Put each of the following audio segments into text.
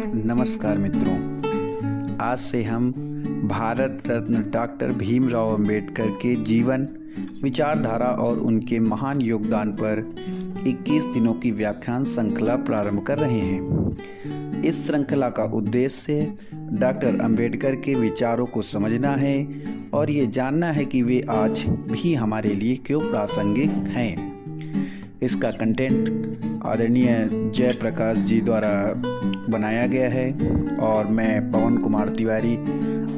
नमस्कार मित्रों, आज से हम भारत रत्न डॉक्टर भीमराव अंबेडकर के जीवन, विचारधारा और उनके महान योगदान पर 21 दिनों की व्याख्यान श्रृंखला प्रारंभ कर रहे हैं। इस श्रृंखला का उद्देश्य डॉक्टर अंबेडकर के विचारों को समझना है और ये जानना है कि वे आज भी हमारे लिए क्यों प्रासंगिक हैं। इसका कंटेंट आदरणीय जयप्रकाश जी द्वारा बनाया गया है और मैं पवन कुमार तिवारी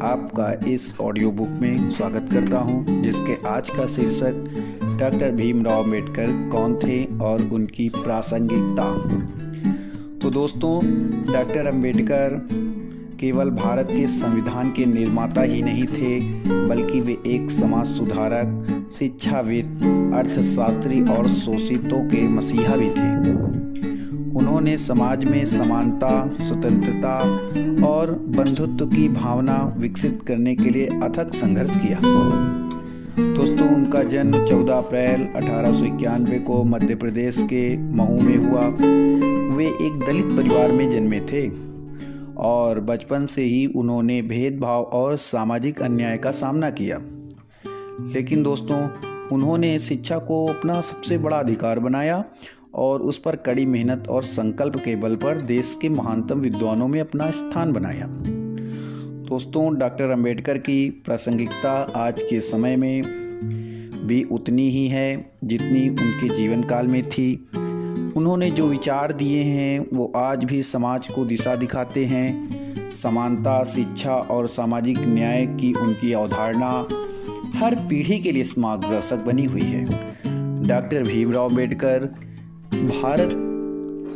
आपका इस ऑडियो बुक में स्वागत करता हूं, जिसके आज का शीर्षक डॉक्टर भीमराव अंबेडकर कौन थे और उनकी प्रासंगिकता। तो दोस्तों, डॉक्टर अंबेडकर केवल भारत के संविधान के निर्माता ही नहीं थे, बल्कि वे एक समाज सुधारक, शिक्षाविद, अर्थशास्त्री और शोषितों के मसीहा भी थे। उन्होंने समाज में समानता, स्वतंत्रता और बंधुत्व की भावना विकसित करने के लिए अथक संघर्ष किया। दोस्तों, उनका जन्म 14 अप्रैल 1891 को मध्य प्रदेश के महू में हुआ। वे एक दलित परिवार में जन्मे थे और बचपन से ही उन्होंने भेदभाव और सामाजिक अन्याय का सामना किया। लेकिन दोस्तों, उन्होंने शिक्षा को अपना सबसे बड़ा अधिकार बनाया और उस पर कड़ी मेहनत और संकल्प के बल पर देश के महानतम विद्वानों में अपना स्थान बनाया। दोस्तों, डॉक्टर अंबेडकर की प्रासंगिकता आज के समय में भी उतनी ही है जितनी उनके जीवन काल में थी। उन्होंने जो विचार दिए हैं वो आज भी समाज को दिशा दिखाते हैं। समानता, शिक्षा और सामाजिक न्याय की उनकी अवधारणा हर पीढ़ी के लिए मार्गदर्शक बनी हुई है। डॉक्टर भीमराव अंबेडकर भारत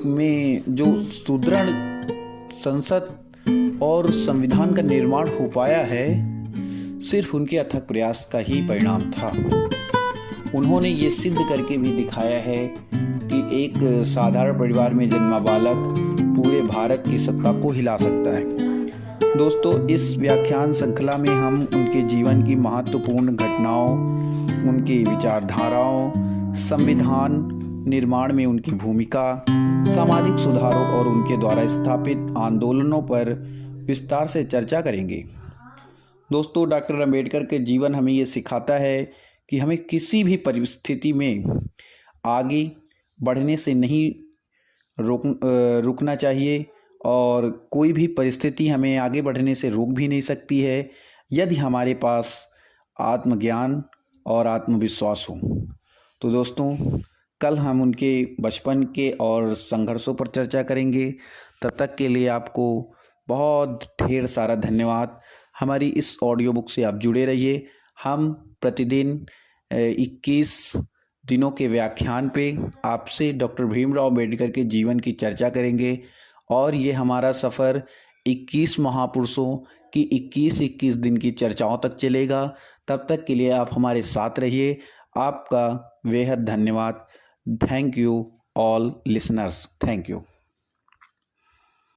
में जो सुदृढ़ संसद और संविधान का निर्माण हो पाया है, सिर्फ उनके अथक प्रयास का ही परिणाम था। उन्होंने ये सिद्ध करके भी दिखाया है कि एक साधारण परिवार में जन्मा बालक पूरे भारत की सत्ता को हिला सकता है। दोस्तों, इस व्याख्यान श्रृंखला में हम उनके जीवन की महत्वपूर्ण घटनाओं, उनकी विचारधाराओं, संविधान निर्माण में उनकी भूमिका, सामाजिक सुधारों और उनके द्वारा स्थापित आंदोलनों पर विस्तार से चर्चा करेंगे। दोस्तों, डॉक्टर अंबेडकर के जीवन हमें ये सिखाता है कि हमें किसी भी परिस्थिति में आगे बढ़ने से नहीं रुकना चाहिए और कोई भी परिस्थिति हमें आगे बढ़ने से रोक भी नहीं सकती है, यदि हमारे पास आत्मज्ञान और आत्मविश्वास हो। तो दोस्तों, कल हम उनके बचपन के और संघर्षों पर चर्चा करेंगे। तब तक के लिए आपको बहुत ढेर सारा धन्यवाद। हमारी इस ऑडियो बुक से आप जुड़े रहिए। हम प्रतिदिन 21 दिनों के व्याख्यान पे आपसे डॉक्टर भीमराव अंबेडकर के जीवन की चर्चा करेंगे और ये हमारा सफ़र 21 महापुरुषों की 21 दिन की चर्चाओं तक चलेगा। तब तक के लिए आप हमारे साथ रहिए। आपका बेहद धन्यवाद। Thank you all listeners. Thank you.